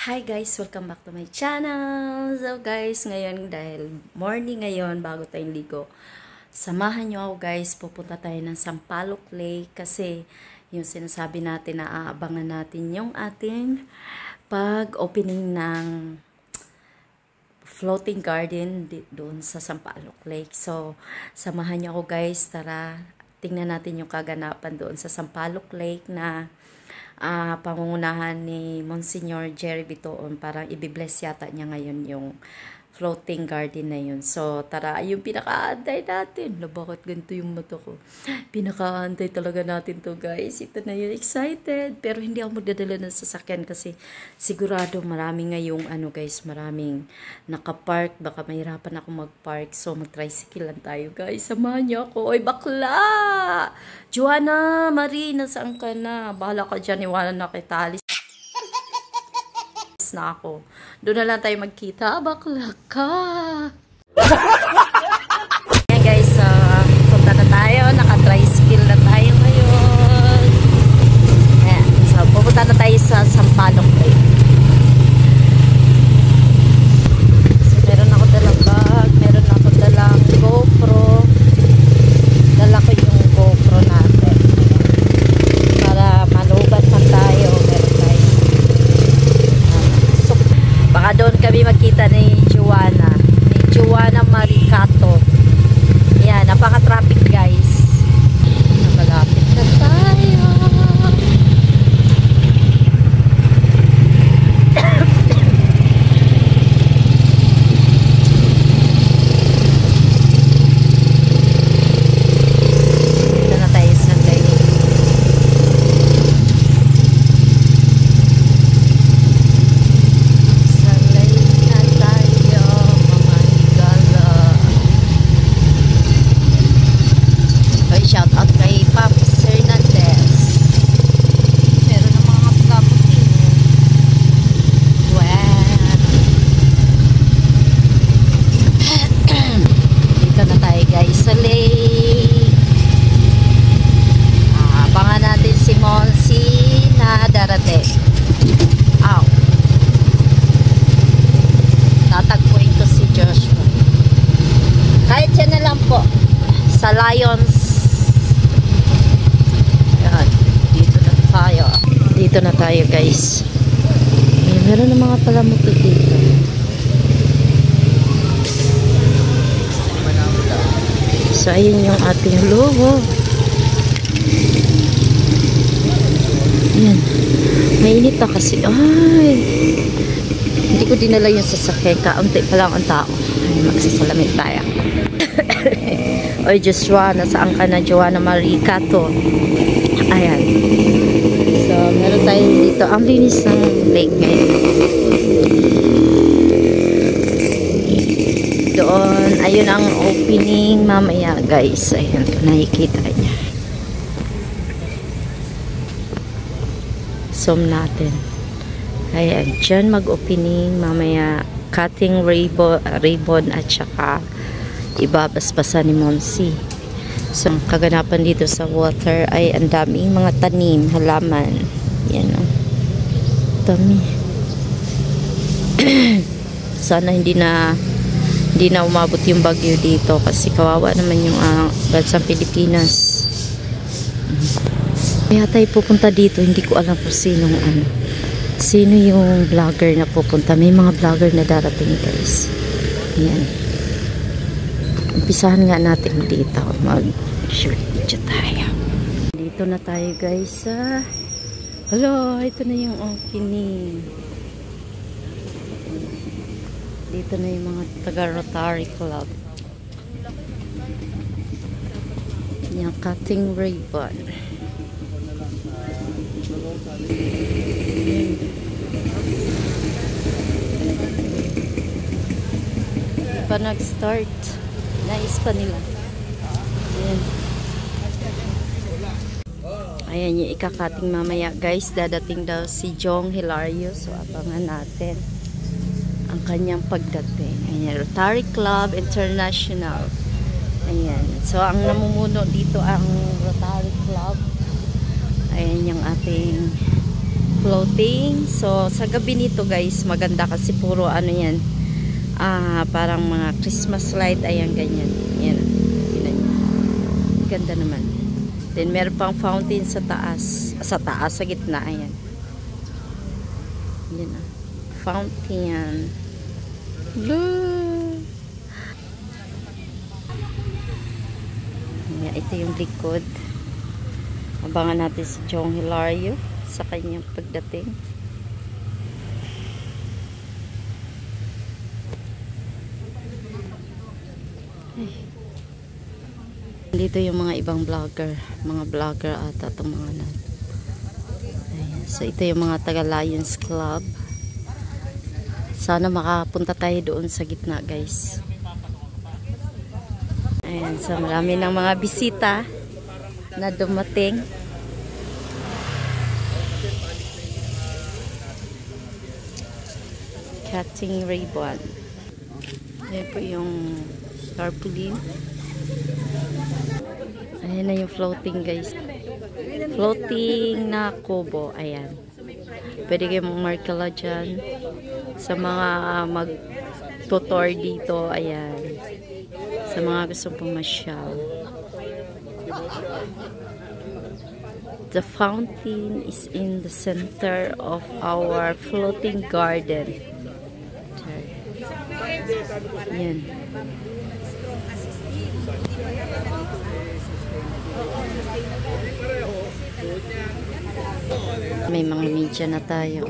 Hi guys! Welcome back to my channel! So guys, ngayon dahil morning ngayon, bago tayong ligo, samahan nyo ako guys, pupunta tayo ng Sampaloc Lake kasi yung sinasabi natin na aabangan natin yung ating pag-opening ng floating garden doon sa Sampaloc Lake. So, samahan nyo ako guys, tara, tingnan natin yung kaganapan doon sa Sampaloc Lake na pangungunahan ni Monsignor Jerry Bitoon. Parang ibibless yata niya ngayon yung floating garden na yun. So, tara, yung pinakaantay natin. Bakit ganito yung mata ko? Pinakaantay talaga natin to guys. Ito na yun, excited. Pero hindi ako magdadala ng sasakyan kasi sigurado marami ngayong guys, maraming nakapark. Baka mahirapan ako magpark. So, mag-tricycle lang tayo guys. Samahan niyo ako. Oy, bakla! Joanna, Marie, nasaan ka na? Bahala ka dyan, iwanan na kita. Alis na ako. Doon na lang tayo magkita. Bakla ka! Ayan guys, punta na tayo. Naka-tricycle na tayo ngayon. Ayan, so pupunta na tayo sa Sampaloc Lake. So meron ako dalang bag, meron ako dalang GoPro. Dala ko yung GoPro natin. Para malubat man tayo. Meron tayo. So, baka doon kami magkita ni Joanna. Ni Joanna Maricato. Yan, napaka-traffic guys. Malapit na tayo. Dito na tayo sa lake. Sa lake na tayo, mga higala. Okay, shout out kay Paps Hernandez. Meron ng mga plaputin. Wow. Dito na tayo guys sa lake. Abangan natin si Monsi na darating. Ow. Tatagpuin ko si Joshua. Kahit siya na lang po. Sa Lions. Yan. Dito na tayo. Dito na tayo guys. Meron na mga palamuti dito. So ayun yung ating logo. Yan. Mainit na kasi. Ay. Hindi ko dinala yung sasakyan. Kaunti pa lang ang tao. Ay, magsasalamit tayo. Oy, Joshua, nasaan ka na? Joanna Maricato. Ayan. So, meron tayo dito. Ang linis ng lake ngayon. Doon, ayun ang opening mamaya, guys. Ayan, nakikita niya. Zoom natin. Ayan, dyan mag-opening mamaya. Cutting ribbon at saka ibabasbasan ni Monsi. So, ang kaganapan dito sa water ay ang daming mga tanim, halaman. Yan o. Dami. Sana hindi na umabot yung bagyo dito kasi kawawa naman yung bansang Pilipinas. Kaya tayo pupunta dito, hindi ko alam kung sino yung vlogger na pupunta. May mga vlogger na darating guys. Yan. Umpisahan nga natin dito. Mag-short video tayo. Dito na tayo guys. Hello, ito na yung opening. Dito na yung mga taga-Rotary Club. Yung cutting ribbon. Pa nag-start. Nais pa nila. Ayan. Ayan yung ikakating mamaya guys. Dadating daw si Jong Hilario. So abangan natin ang kanyang pagdating. Ayan, Rotary Club International. Ayan. So ang namumuno dito ang Rotary Club. Ayan yung ating floating. So sa gabi nito guys, maganda kasi puro ano yan, parang mga Christmas light, ayan ganyan. Ayan, ganda naman. Then meron pang fountain sa taas, sa gitna, ayan. Yan na, fountain. Look. Ayan, ito yung likod. Abangan natin si Jong Hilario sa kanyang pagdating. Ay. Dito yung mga ibang vlogger, ata itong mga nan. Ayan. So ito yung mga taga Lions Club. Sana makapunta tayo doon sa gitna guys. Ayan, so marami ng mga bisita na dumating. Catching ribbon. Ayan po yung tarpaulin. Ayan na yung floating guys. Floating na kubo. Ayan. Pwede kayong magmarkala dyan. Sa mga mag-tutor dito. Ayan. Sa mga gusto pumasyal. The fountain is in the center of our floating garden. Yan. May mga media na tayo.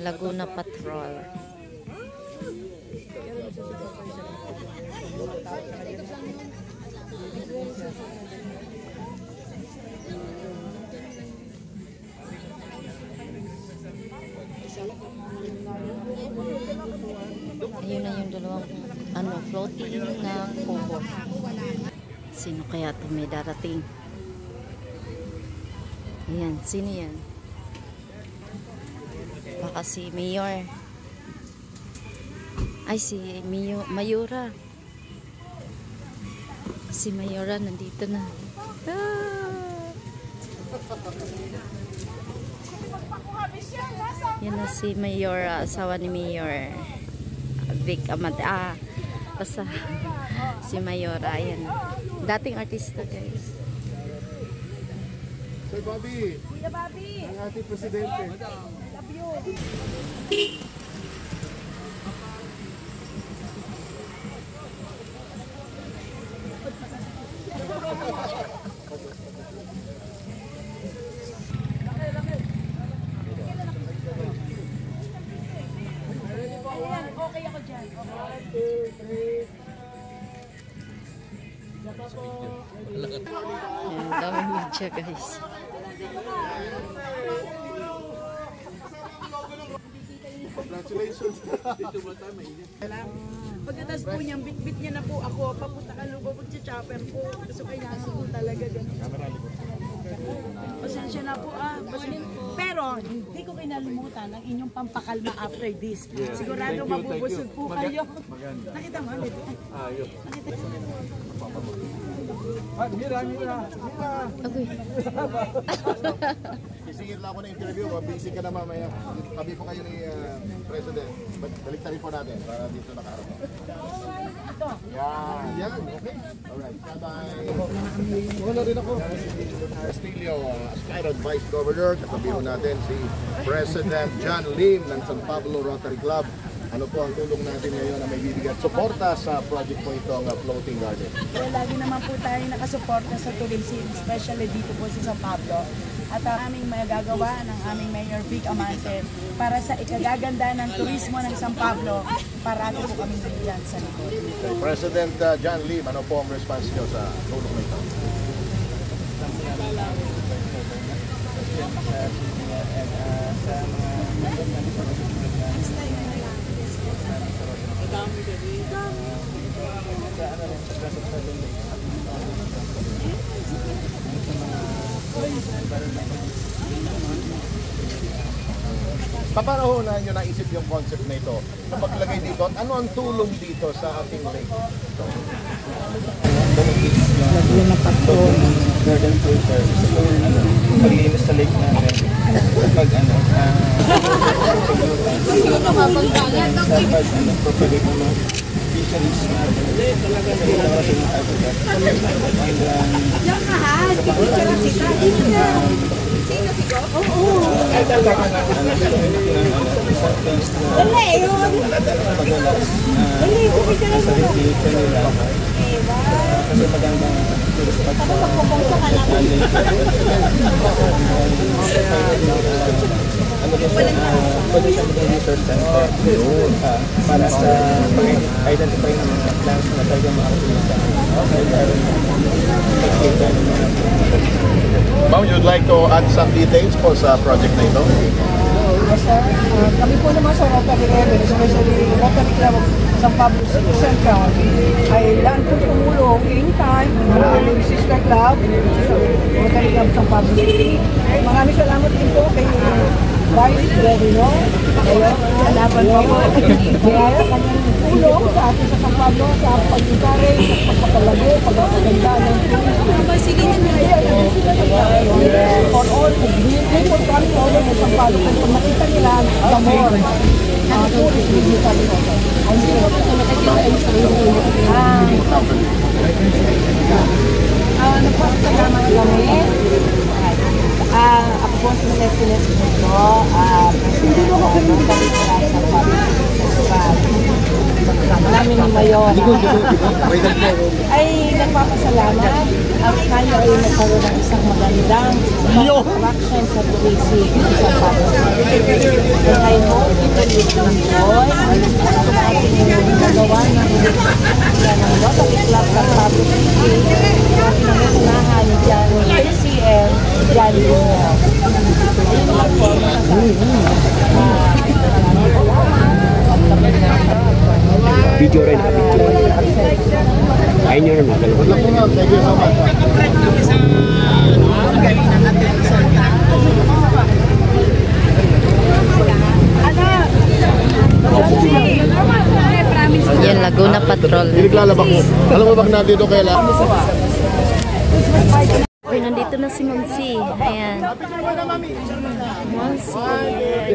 Laguna Patrol. Ayun na yung dalawang floating na kubo. Sino kaya ito may darating? Ayan, sino yan? Baka si Mayor. Ay, si Mayura. Si Mayura nandito na. Yan na si Mayura, asawa ni Mayor Vic Amad. Basta si Mayura. Ayan. Dating artista guys. Sir Bobby. Kuya Bobby. Ang ating presidente. Love you. Okay ako dyan. 1, 2, 3. Ayan, daming media guys. Congratulations. Pagkatas po niyang bit-bit niya na po ako, papunta ka lubog sa chopper po. Gusto kailangan po talaga ganun. Pasensya na po Pero hindi ko kinalimutan ang inyong pampakalma after this. Sigurado mabubusog po kayo. Nakita mo? Ayos. Mira. Okay. Isingit lang ako ng interview. Busy ka na mamaya. Tabi po kayo ni President. Balik rin po natin para dito nakaharap. Yan. Okay. Alright. Bye-bye. Wala rin ako. Castillo, aspirant Vice Governor. Katabi natin si President John Lim ng San Pablo Rotary Club. Ano po ang tulong natin ngayon na may bibigyan suporta sa project po ito, ang Floating Garden? Well, lagi naman po tayo nakasuporta sa tourism, especially dito po sa San Pablo. At ang aming magagawa ng aming Mayor Vic Amante para sa ikagaganda ng turismo ng San Pablo, parati po kami nandiyan sa likod. President John Lim, ano po ang response niyo sa tulong na ito? Paano ho na nyo naisip yung concept na ito na maglagay dito at ano ang tulong dito sa ating lake? Lagyan na pato ng garden filter. Paglinis sa lake natin. Pag propagate ng mga fisheries natin. Kasi magandang pollution research center para sa pag-identify ng mga plants na talagang makakatulong sa Ma'am, you'd like to add some details po sa project na ito? Yes, sir. Kami po naman sa Rotary Level, especially Rotary Club of San Pablo City Central, ay daan po tumulong anytime sa aming sister club, Rotary Club San Pablo City. Maraming salamat din po kay Vice Governor. Salamat po. Kaya kanyang tulong sa atin sa San Pablo sa pag-encourage, pagpapalago, pagpapaganda ng for all, they will come to all of San Pablo kung makita nila the more tourist visitor. Nagpapasalamat kami. Ako po si Celestines Bunto, President ng Rotary Club San Pablo Festival. Marami ni Mayor. Ay nagpapasalamat at tayo ay nagkaroon ng isang magandang attraction sa tourism sa San Pablo. And I hope people will enjoy ang ating nagawa ng Rotary Club San Pablo City at nangunahan dyan PCM Jolly Union. Ayun lang po masasabi video rin. Ayun nyo naman. Thank you so much. Yan, Laguna Patrol. Naglalabak mo. Alam mo ba nandito kaya Okay, nandito na si Monsi. Ayan. Monsi.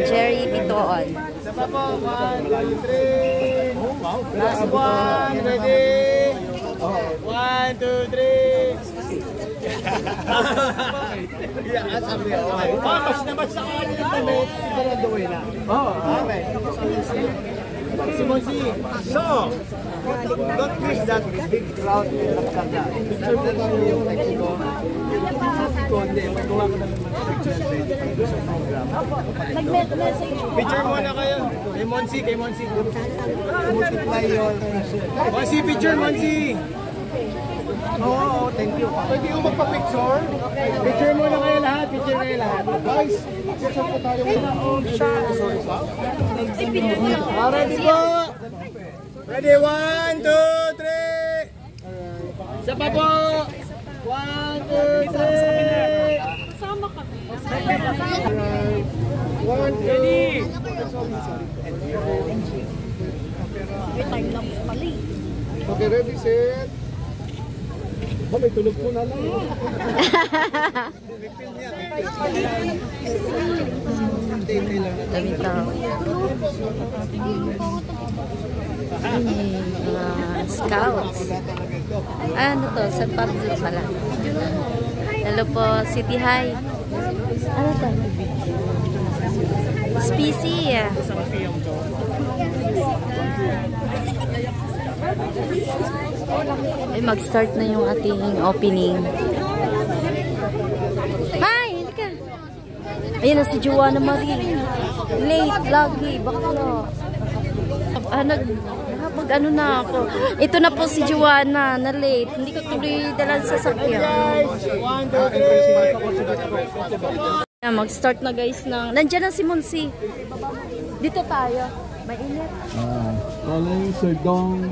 Jerry Bitoon. Isa po, 1, 2, 3. Last one, ready? 1, 2, 3. Mas naman sa kanila kami, sigurado na. Okay. Si Monsi. So, don't miss that big crowd in Lapsanga. Picture mo ba yung Mexico? Hindi, magawa ko na naman picture sa program. Picture muna kayo. Kay Monsi, kay Monsi. Multiply your... Monsi, picture, Monsi! Oo, thank you. Pwede ko magpa-picture? Picture muna kayo lahat, picture kayo lahat. Guys, picture po tayo. Sorry. Ready po! Ready, 1, 2, 3! Isa pa po! 1, 2, 3! Kasama kami. 1, 2, 3! Okay, ready, set! Oh, may tulog po na lang. Dami tao. Mga scouts. Ano to? San Pablo pala. Hello po, City High. Ano to? Species. Ay, mag-start na yung ating opening. Hi! Hindi ka. Ayun na si Joanna Marie. Late, lagi. Bakla. Pag ano na ako. Ito na po si Joanna na late. Hindi ko tuloy dalan sa sakyan. Mag-start na guys ng... Nandiyan na si Monsi. Dito tayo. Mainit. Calling Sir Dong.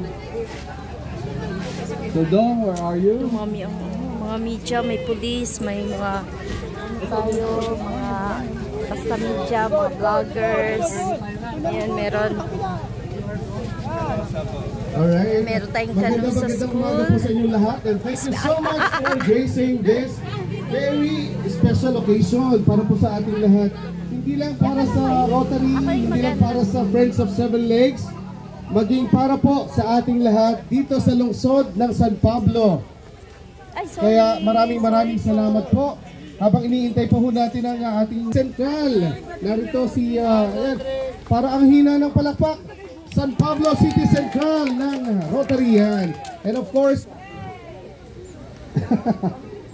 Sir Dong, where are you? Mga media, may police, may mga ano tayo, mga basta media, mga vloggers. Ayan, meron. Alright. Meron tayong tanong sa school. Po sa inyo lahat, and thank you so much for gracing this very special occasion para po sa ating lahat. Hindi lang para sa Rotary, hindi lang para sa Friends of Seven Lakes, maging para po sa ating lahat dito sa lungsod ng San Pablo. Kaya maraming salamat po. Habang iniintay po natin ang ating sentral, narito si, para ang hina ng palakpak, San Pablo City Central ng Rotarian. And of course,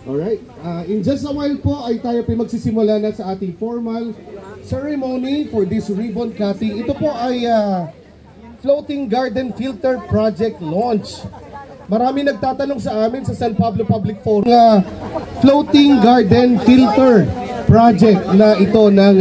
alright, in just a while po ay tayo po magsisimula na sa ating formal ceremony for this ribbon cutting. Ito po ay Floating Garden Filter Project launch. Marami nagtatanong sa amin sa San Pablo Public Forum. Floating Garden Filter Project na ito ng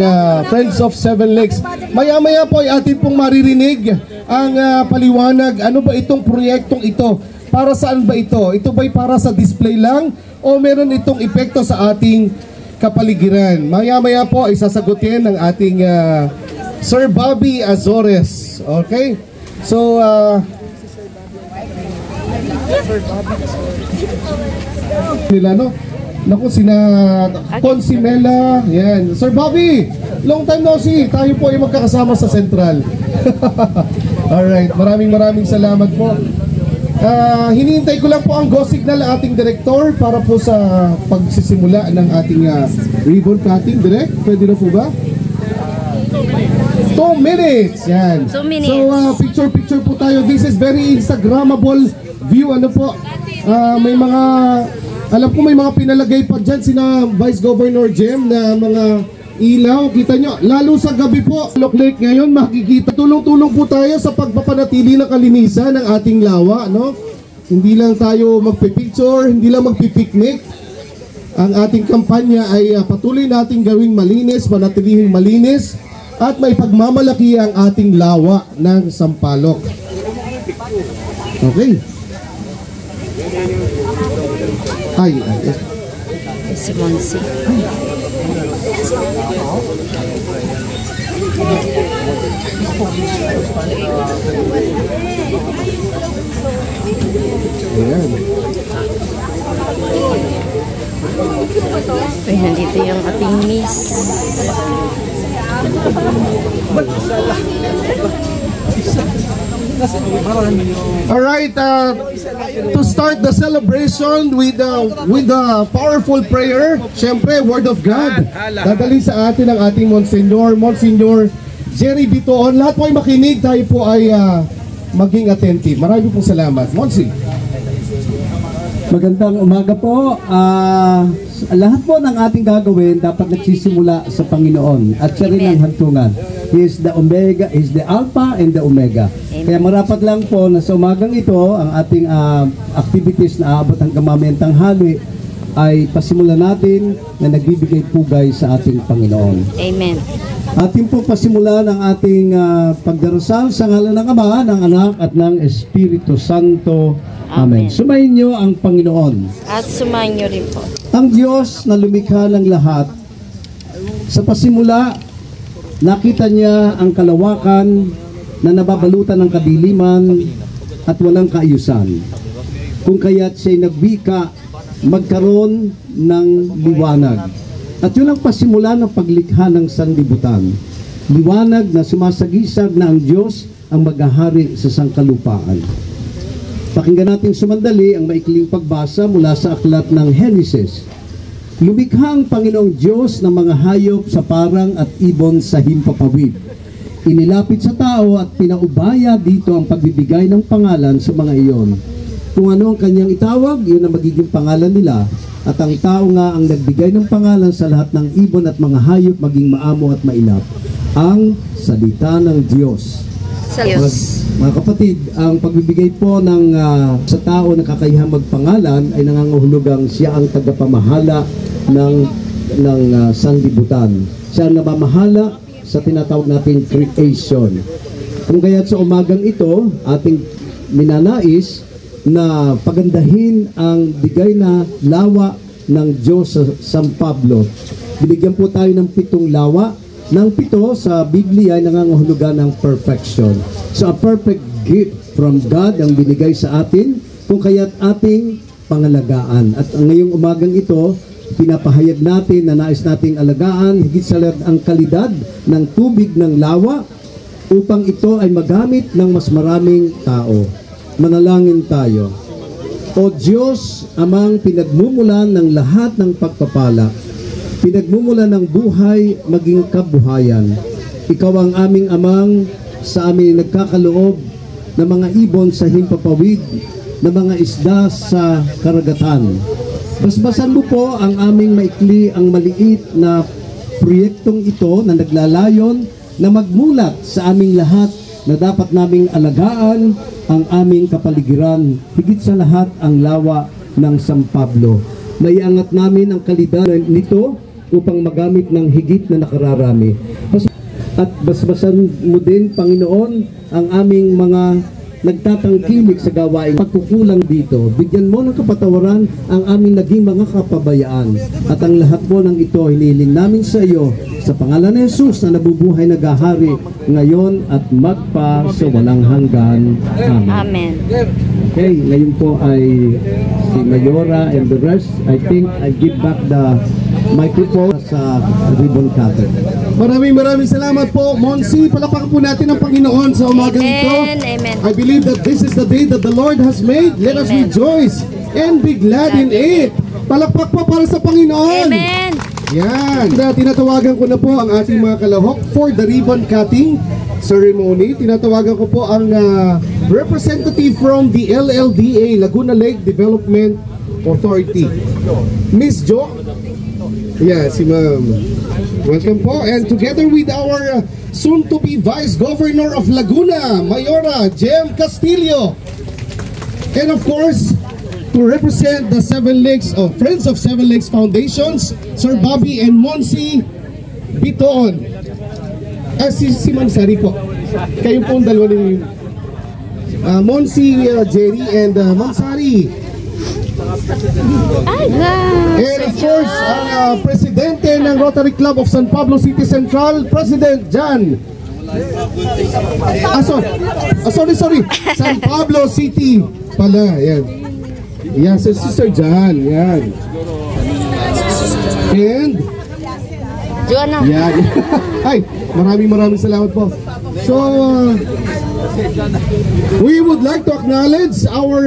Friends of Seven Lakes. Maya-maya po ay atin pong maririnig ang paliwanag. Ano ba itong proyektong ito? Para saan ba ito? Ito ba'y para sa display lang o meron itong epekto sa ating kapaligiran? Maya-maya po ay sasagutin ng ating Sir Bobby Azores. Okay? So, nila, no? Naku, sina Consimela. Yan. Sir Bobby, long time no see. Tayo po ay magkakasama sa Central. Alright, maraming salamat po. Hinihintay ko lang po ang go signal ng ating director para po sa pagsisimula ng ating ribbon cutting. Direct, pwede na po ba? 2 minutes. Yan. 2 minutes. So, picture po tayo. This is very Instagrammable view. Ano po? May mga, alam ko may mga pinalagay pa dyan sina Vice Governor Jem na mga ilaw. Kita nyo, lalo sa gabi po. Look Lake ngayon, makikita. Tulong-tulong po tayo sa pagpapanatili ng kalinisan ng ating lawa. No? Hindi lang tayo magpipicture, hindi lang magpipiknik. Ang ating kampanya ay patuloy nating gawing malinis, manatilihing malinis, at may pagmamalaki ang ating lawa ng Sampaloc. Okay. Ay. Si Monsi. Ayan. Ay, nandito yung ating miss. Alright, to start the celebration with the powerful prayer, syempre, Word of God. Dadalhin sa atin ang ating Monsignor Jerry Bitoon. Lahat po ay makinig, tayo po ay maging attentive. Maraming pong salamat. Monsi. Magandang umaga po. Lahat po ng ating gagawin dapat nagsisimula sa Panginoon at siya rin ang hantungan. He is the Omega, He is the Alpha and the Omega. Kaya marapat lang po na sa umagang ito, ang ating activities na aabot hanggang mamayang tanghali ay pasimulan natin na nagbibigay pugay sa ating Panginoon. Amen. Ating po pasimulan ang ating pagdarasal sa ngalan ng Ama, ng Anak at ng Espiritu Santo. Amen. Sumayin niyo ang Panginoon. At sumayin niyo rin po. Ang Diyos na lumikha ng lahat, sa pasimula, nakita niya ang kalawakan na nababalutan ng kadiliman at walang kaayusan. Kung kaya't siya'y nagwika, magkaroon ng liwanag. At yun ang pasimula ng paglikha ng sanlibutan. Liwanag na sumasagisag na ang Diyos ang maghahari sa sangkalupaan. Pakinggan natin sumandali ang maikling pagbasa mula sa aklat ng Genesis. Lumikha ang Panginoong Diyos ng mga hayop sa parang at ibon sa himpapawid. inilapit sa tao at pinaubaya dito ang pagbibigay ng pangalan sa mga iyon. Kung ano ang kanyang itawag, yun ang magiging pangalan nila. At ang tao nga ang nagbigay ng pangalan sa lahat ng ibon at mga hayop, maging maamo at mailap. Ang salita ng Diyos. Mga kapatid, ang pagbibigay po ng sa tao na kakayahang magpangalan ay nangangahulugang siya ang tagapamahala ng sanglibutan. Siya ang namamahala sa tinatawag natin creation. Kung kaya't sa umagang ito, ating minanais na pagandahin ang bigay na lawa ng Diyos sa San Pablo. Binigyan po tayo ng 7 lawa. Ng 7 sa Biblia ay nangangahulugan ng perfection. So a perfect gift from God ang binigay sa atin, kung kaya't ating pangalagaan. At ngayong umagang ito, pinapahayag natin na nais nating alagaan higit sa lahat ang kalidad ng tubig ng lawa upang ito ay magamit ng mas maraming tao. Manalangin tayo. O Diyos, amang pinagmumulan ng lahat ng pagpapala, pinagmumulan ng buhay maging kabuhayan. Ikaw ang aming amang sa amin nagkakaloob ng mga ibon sa himpapawid, ng mga isda sa karagatan. Basbasan mo po ang aming maikli, ang maliit na proyektong ito na naglalayon na magmulat sa aming lahat na dapat naming alagaan ang aming kapaligiran, higit sa lahat ang lawa ng San Pablo. Maiangat namin ang kalidad nito upang magamit ng higit na nakararami. At basbasan mo din, Panginoon, ang aming mga nagtatangkilik sa gawain pagkukulang dito. Bigyan mo ng kapatawaran ang aming naging mga kapabayaan. At ang lahat po ng ito, hinihiling namin sa iyo sa pangalan ni Jesus na nabubuhay nagahari ngayon at magpa sa walang hanggan. Amen. Amen. Okay, ngayon po ay si Mayora and the rest. I think I give back the microphone sa ribbon cutter. Maraming salamat po, Monsi. Palakpakan po natin ang Panginoon sa umagang ito. Amen. I believe that this is the day that the Lord has made. Let us rejoice and be glad in it. Palakpak po para sa Panginoon. Amen. Yan. Tinatawagan ko na po ang ating mga kalahok for the ribbon cutting ceremony. Tinatawagan ko po ang representative from the LLDA, Laguna Lake Development Authority. Miss Jo. Yeah, si Ma'am. Welcome po. And together with our soon-to-be Vice Governor of Laguna, Mayora Jem Castillo. And of course, to represent the Friends of Seven Lakes Foundations, Sir Bobby and Monsi Bitoon. Si Ma'am Sari po. Kayo po ang dalawa ni Monsi Jerry and Ma'am Sari. And of course, ang presidente ng Rotary Club of San Pablo City Central, President Jan. Sorry. San Pablo City pala. Yan. Yan, si Sister Jan. Yan. And Joanna. yan. Ay, maraming salamat po. So, we would like to acknowledge our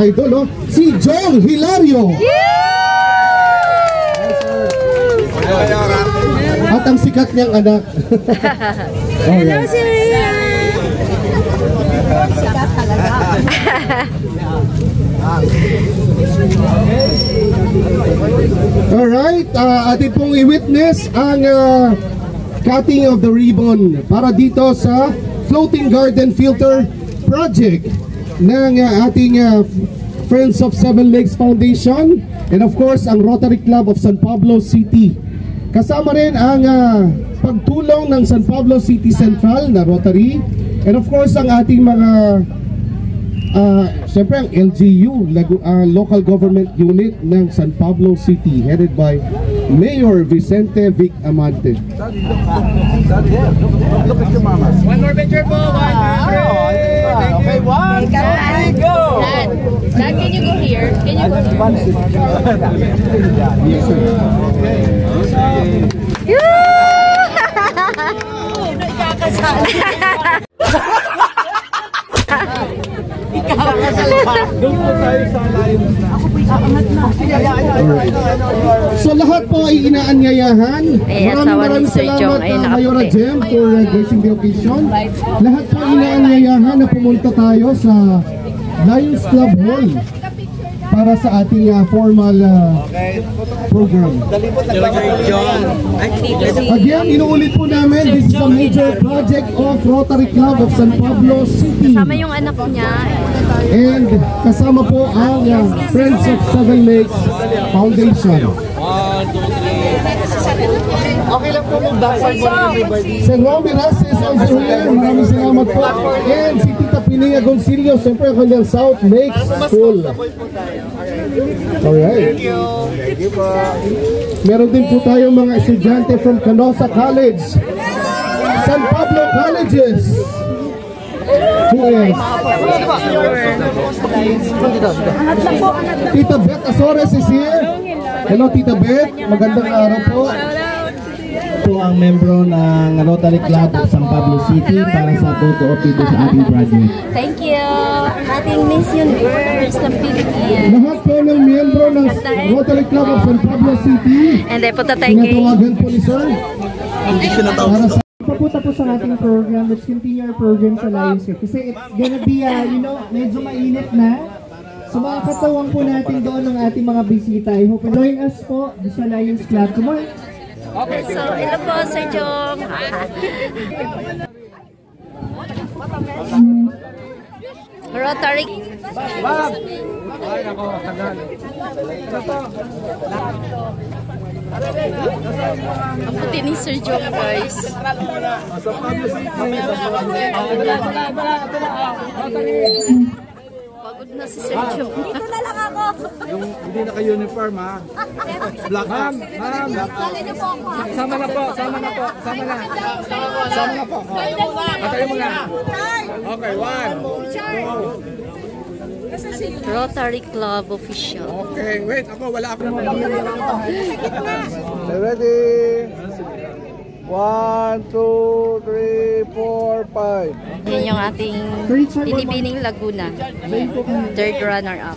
idol, si Jong Hilario. At ang sikat niyang anak. Hello, Sir. Sikat talaga. Alright, atin pong i-witness ang cutting of the ribbon para dito sa Floating Garden Filter Project ng ating Friends of Seven Lakes Foundation and of course ang Rotary Club of San Pablo City. Kasama rin ang pagtulong ng San Pablo City Central na Rotary and of course ang ating mga siyempre ang LGU, Local Government Unit ng San Pablo City headed by Mayor Vicente Vic Amante. Look at your mama. One more picture po. Okay, 1, 2, 3, go! Dad, can you go here? Can you go here? Doon po tayo sa Lions na. So lahat po ay inaanyayahan. Maraming salamat Mayora Jem for gracing the occasion. Lahat po ay inaanyayahan na pumunta tayo sa Lions Club Hall para sa ating formal program. Again, inuulit po namin, this is a major project of Rotary Club of San Pablo City. Kasama yung anak niya. And kasama po ang Friends of Seven Lakes Foundation. Okay lang po kung backward mo everybody. Si Romy Ras is also here. Maraming salamat po. And si Tita Pininga Goncillo, siyempre ang kanyang South Lakes School. Alright. Thank you po. Meron din po tayong mga estudyante from Canosa College, San Pablo Colleges. Who else? Tita Beth Azores is here. Hello Tita Beth, magandang araw po. Po ang membro ng Rotary Club of San Pablo City para sa photo op dito sa ating project. Thank you. Ating Miss Universe ng Philippines. Lahat po ng miyembro ng Rotary Club of San Pablo City. And then punta tayo kay... Tinatawagan po ni Sir. Para sa Papunta po sa ating program. Let's continue our program sa Lions Club. Kasi it's gonna be, medyo mainit na. So mga katawang po natin doon ng ating mga bisita. I hope join us po sa Lions Club. Come on! Okay, so hello po Sir Jong. Rotary. Ay, ako, tagal. Ang puti ni Sir Jong, guys. Pagod na si Sir Jong. Ito na lang ako. Yung hindi naka-uniform ha. Black ma'am. Sama na po, sama na po, sama na. Sama na po. Patayo mo na. Okay, 1, 2. Rotary Club official. Okay, wait, ako wala ako. Ready? 1, 2, 3, 4, 5. Yan yung ating Binibining Laguna. Third runner-up.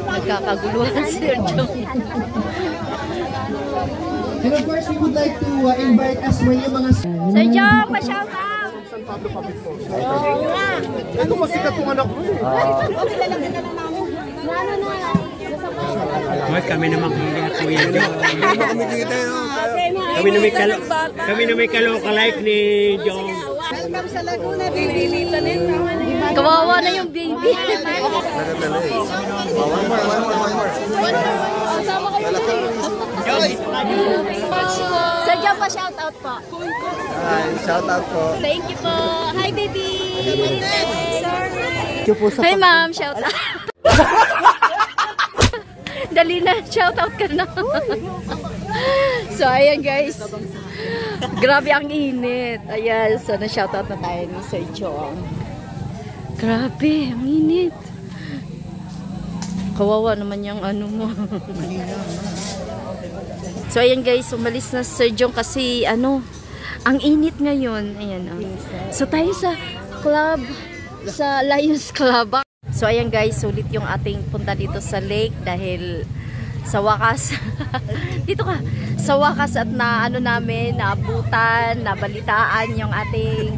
Nagkakaguluhan si Sir Jong. And of course, we would like to invite as well yung mga... Sir Jong, pa-shout out! Pablo Public Schools. Ito masikat kong anak ko eh. Kami naman kaya Kuya Jong. Kami na may kaloka-like ni Jong. Welcome sa Laguna, baby. Kawawa na yung baby. Sir Jong, pa-shout out po. Hi, shout out po. Thank you po. Hi, baby. Hi, ma'am. Shout out. Dali na. Shout out ka na. So, ayan guys. Grabe ang init. Ayan. So, na-shout out na tayo ni Sir Jong. Grabe. Ang init. Kawawa naman yung ano mo. So, ayan guys. Umalis na Sir Jong kasi ano, ang init ngayon. Ayan, oh. So, tayo sa club, sa Lions Club. So, ayan guys, sulit yung ating punta dito sa lake dahil sa wakas, dito ka, sa wakas at na ano namin, naabutan, nabalitaan yung ating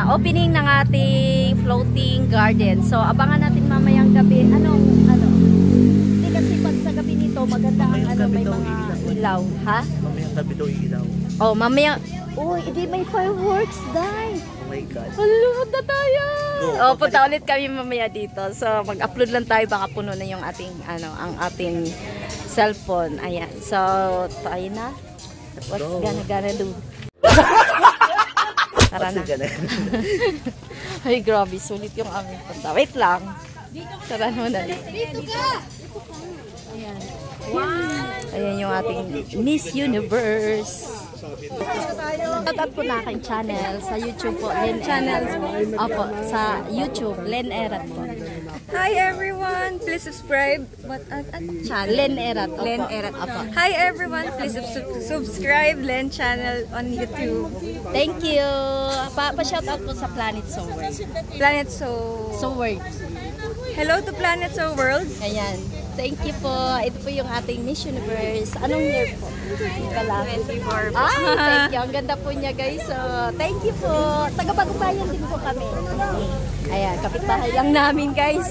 opening ng ating floating garden. So, abangan natin mamayang gabi. Ano? Hindi kasi pag sa gabi nito, maganda ang ano, may mga ilaw. Ha? Mamayang gabi daw ilaw. Oh, mamaya. Oh, hindi may fireworks, dahil. Oh my God. Halunod na tayo. Oh, punta ulit kami mamaya dito. So, mag-upload lang tayo, baka puno na yung ating ano, ang ating cellphone. Ayan. So, tayo na. What's gonna do? Tara na. Ay, grabe, sulit yung aming punta. Wait lang. Tara na dali. Dito ka. Ayan. Ayan yung ating Miss Universe. Shoutout po na aking channel sa YouTube po, Len Channel. Opo, sa YouTube, Len Erat po. Hi everyone, please subscribe. What channel? Len Erat. Len Erat. Hi everyone, please subscribe Len channel on YouTube. Thank you. Pa-shout out po sa Planet So World. Planet So World. Hello to Planet So World. Ayan. Thank you po. Ito po yung ating Miss Universe. Anong year po? 24. Thank you. Ang ganda po niya guys. So, thank you po. Taga-Bagumbayan din po kami. Ayan, kapitbahay lang namin guys.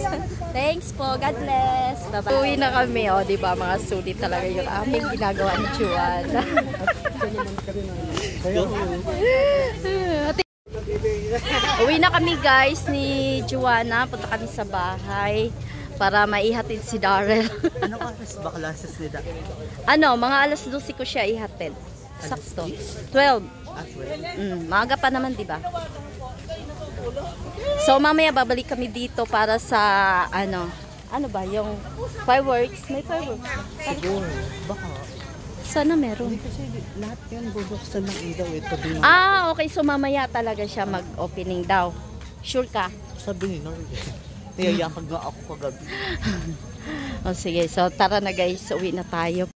Thanks po. God bless. Bye-bye. Uwi na kami. O, diba? Mga sulit talaga yung aming ginagawa ni Juan. Uwi na kami guys ni Juana. Punta kami sa bahay para maihatid si Darrell. Anong oras ba classes nila? Mga alas 12 ko siya ihatid. Sakto. 12. Maaga pa naman, di ba? So mamaya babalik kami dito para sa ano ba, yung fireworks. May fireworks. Siguro. Baka. Sana meron. Kasi lahat yan bubuksan ng ilaw ito. Okay. So mamaya talaga siya mag-opening daw. Sure ka? Sabi ni Nor. Niyayakag nga ako kagabi. Sige. So tara na guys. Uwi na tayo.